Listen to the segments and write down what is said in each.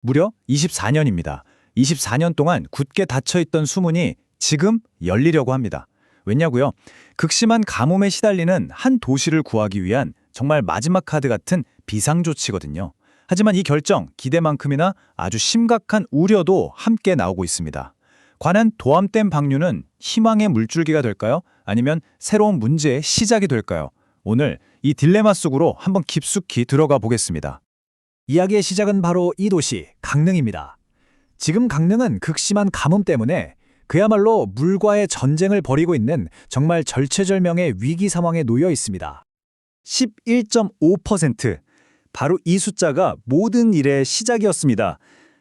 무려 24년입니다. 24년 동안 굳게 닫혀있던 수문이 지금 열리려고 합니다. 왜냐고요? 극심한 가뭄에 시달리는 한 도시를 구하기 위한 정말 마지막 카드 같은 비상조치거든요. 하지만 이 결정, 기대만큼이나 아주 심각한 우려도 함께 나오고 있습니다. 관한 도암댐 방류는 희망의 물줄기가 될까요? 아니면 새로운 문제의 시작이 될까요? 오늘 이 딜레마 속으로 한번 깊숙이 들어가 보겠습니다. 이야기의 시작은 바로 이 도시, 강릉입니다. 지금 강릉은 극심한 가뭄 때문에 그야말로 물과의 전쟁을 벌이고 있는 정말 절체절명의 위기 상황에 놓여 있습니다. 11.5%. 바로 이 숫자가 모든 일의 시작이었습니다.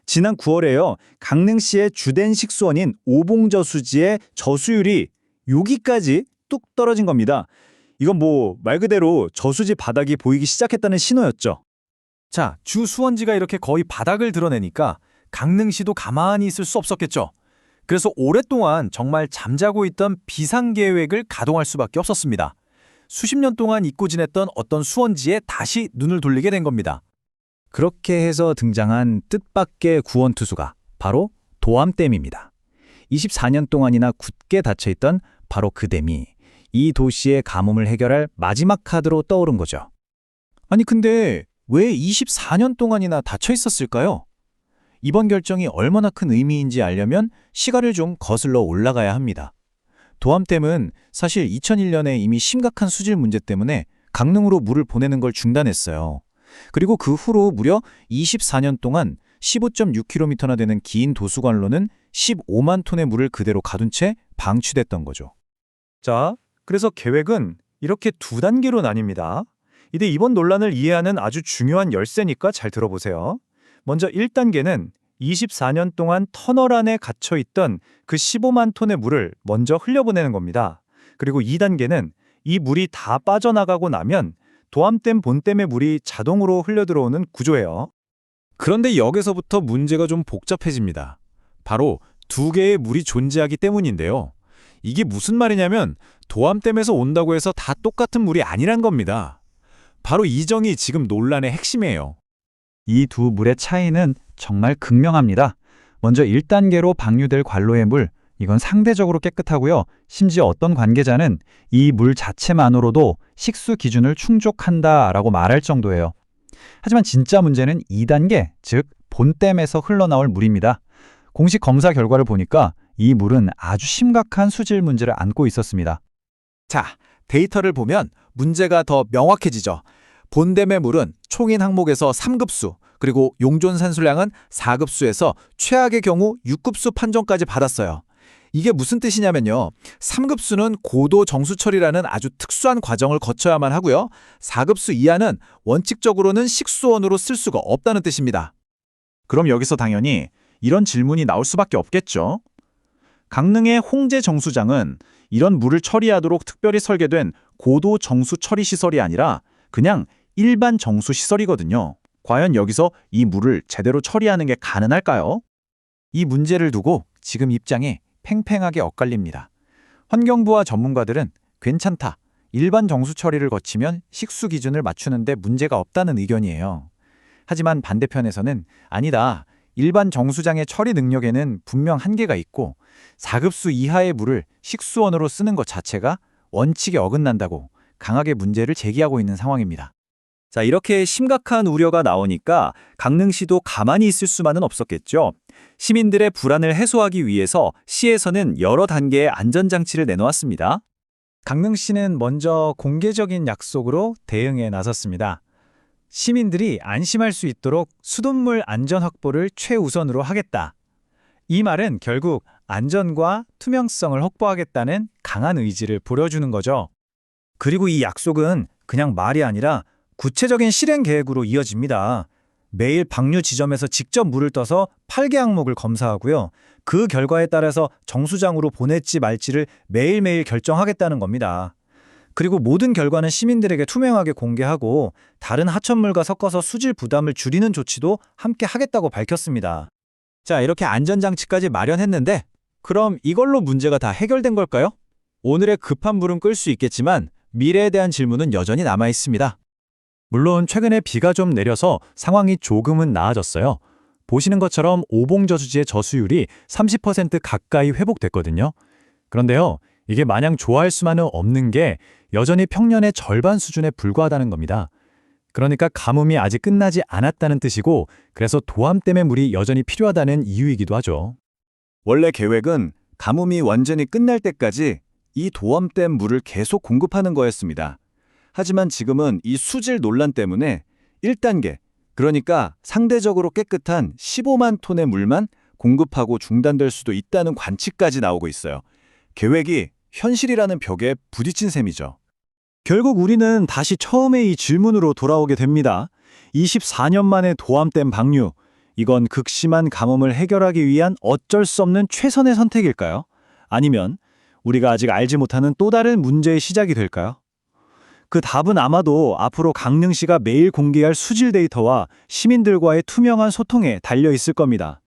지난 9월에요. 강릉시의 주된 식수원인 오봉저수지의 저수율이 여기까지 뚝 떨어진 겁니다. 이건 말 그대로 저수지 바닥이 보이기 시작했다는 신호였죠. 자, 주 수원지가 이렇게 거의 바닥을 드러내니까 강릉시도 가만히 있을 수 없었겠죠. 그래서 오랫동안 정말 잠자고 있던 비상계획을 가동할 수밖에 없었습니다. 수십 년 동안 잊고 지냈던 어떤 수원지에 다시 눈을 돌리게 된 겁니다. 그렇게 해서 등장한 뜻밖의 구원투수가 바로 도암댐입니다. 24년 동안이나 굳게 닫혀있던 바로 그 댐이 이 도시의 가뭄을 해결할 마지막 카드로 떠오른 거죠. 아니 근데 왜 24년 동안이나 닫혀 있었을까요? 이번 결정이 얼마나 큰 의미인지 알려면 시간을 좀 거슬러 올라가야 합니다. 도암댐은 사실 2001년에 이미 심각한 수질 문제 때문에 강릉으로 물을 보내는 걸 중단했어요. 그리고 그 후로 무려 24년 동안 15.6km나 되는 긴 도수관로는 15만 톤의 물을 그대로 가둔 채 방치됐던 거죠. 자, 그래서 계획은 이렇게 두 단계로 나뉩니다. 이번 논란을 이해하는 아주 중요한 열쇠니까 잘 들어보세요. 먼저 1단계는 24년 동안 터널 안에 갇혀있던 그 15만 톤의 물을 먼저 흘려보내는 겁니다. 그리고 2단계는 이 물이 다 빠져나가고 나면 도암댐 본댐의 물이 자동으로 흘려들어오는 구조예요. 그런데 여기서부터 문제가 좀 복잡해집니다. 바로 두 개의 물이 존재하기 때문인데요. 이게 무슨 말이냐면 도암댐에서 온다고 해서 다 똑같은 물이 아니란 겁니다. 바로 이 점이 지금 논란의 핵심이에요. 이 두 물의 차이는 정말 극명합니다. 먼저 1단계로 방류될 관로의 물, 이건 상대적으로 깨끗하고요. 심지어 어떤 관계자는 이 물 자체만으로도 식수 기준을 충족한다라고 말할 정도예요. 하지만 진짜 문제는 2단계, 즉 본댐에서 흘러나올 물입니다. 공식 검사 결과를 보니까 이 물은 아주 심각한 수질 문제를 안고 있었습니다. 자, 데이터를 보면 문제가 더 명확해지죠. 본댐의 물은 총인 항목에서 3급수, 그리고 용존 산수량은 4급수에서 최악의 경우 6급수 판정까지 받았어요. 이게 무슨 뜻이냐면요. 3급수는 고도 정수 처리라는 아주 특수한 과정을 거쳐야만 하고요. 4급수 이하는 원칙적으로는 식수원으로 쓸 수가 없다는 뜻입니다. 그럼 여기서 당연히 이런 질문이 나올 수밖에 없겠죠. 강릉의 홍제 정수장은 이런 물을 처리하도록 특별히 설계된 고도 정수 처리 시설이 아니라 그냥 일반 정수 시설이거든요. 과연 여기서 이 물을 제대로 처리하는 게 가능할까요? 이 문제를 두고 지금 입장이 팽팽하게 엇갈립니다. 환경부와 전문가들은 괜찮다. 일반 정수 처리를 거치면 식수 기준을 맞추는데 문제가 없다는 의견이에요. 하지만 반대편에서는 아니다. 일반 정수장의 처리 능력에는 분명 한계가 있고 4급수 이하의 물을 식수원으로 쓰는 것 자체가 원칙에 어긋난다고 강하게 문제를 제기하고 있는 상황입니다. 자, 이렇게 심각한 우려가 나오니까 강릉시도 가만히 있을 수만은 없었겠죠. 시민들의 불안을 해소하기 위해서 시에서는 여러 단계의 안전장치를 내놓았습니다. 강릉시는 먼저 공개적인 약속으로 대응에 나섰습니다. 시민들이 안심할 수 있도록 수돗물 안전 확보를 최우선으로 하겠다. 이 말은 결국 안전과 투명성을 확보하겠다는 강한 의지를 보여주는 거죠. 그리고 이 약속은 그냥 말이 아니라 구체적인 실행 계획으로 이어집니다. 매일 방류 지점에서 직접 물을 떠서 8개 항목을 검사하고요. 그 결과에 따라서 정수장으로 보낼지 말지를 매일매일 결정하겠다는 겁니다. 그리고 모든 결과는 시민들에게 투명하게 공개하고 다른 하천물과 섞어서 수질 부담을 줄이는 조치도 함께 하겠다고 밝혔습니다. 자, 이렇게 안전장치까지 마련했는데 그럼 이걸로 문제가 다 해결된 걸까요? 오늘의 급한 불은 끌 수 있겠지만 미래에 대한 질문은 여전히 남아 있습니다. 물론 최근에 비가 좀 내려서 상황이 조금은 나아졌어요. 보시는 것처럼 오봉저수지의 저수율이 30% 가까이 회복됐거든요. 그런데요, 이게 마냥 좋아할 수만은 없는 게 여전히 평년의 절반 수준에 불과하다는 겁니다. 그러니까 가뭄이 아직 끝나지 않았다는 뜻이고, 그래서 도암댐의 물이 여전히 필요하다는 이유이기도 하죠. 원래 계획은 가뭄이 완전히 끝날 때까지 이 도암댐 물을 계속 공급하는 거였습니다. 하지만 지금은 이 수질 논란 때문에 1단계, 그러니까 상대적으로 깨끗한 15만 톤의 물만 공급하고 중단될 수도 있다는 관측까지 나오고 있어요. 계획이 현실이라는 벽에 부딪힌 셈이죠. 결국 우리는 다시 처음의 이 질문으로 돌아오게 됩니다. 24년 만에 도암댐 방류, 이건 극심한 가뭄을 해결하기 위한 어쩔 수 없는 최선의 선택일까요? 아니면 우리가 아직 알지 못하는 또 다른 문제의 시작이 될까요? 그 답은 아마도 앞으로 강릉시가 매일 공개할 수질 데이터와 시민들과의 투명한 소통에 달려 있을 겁니다.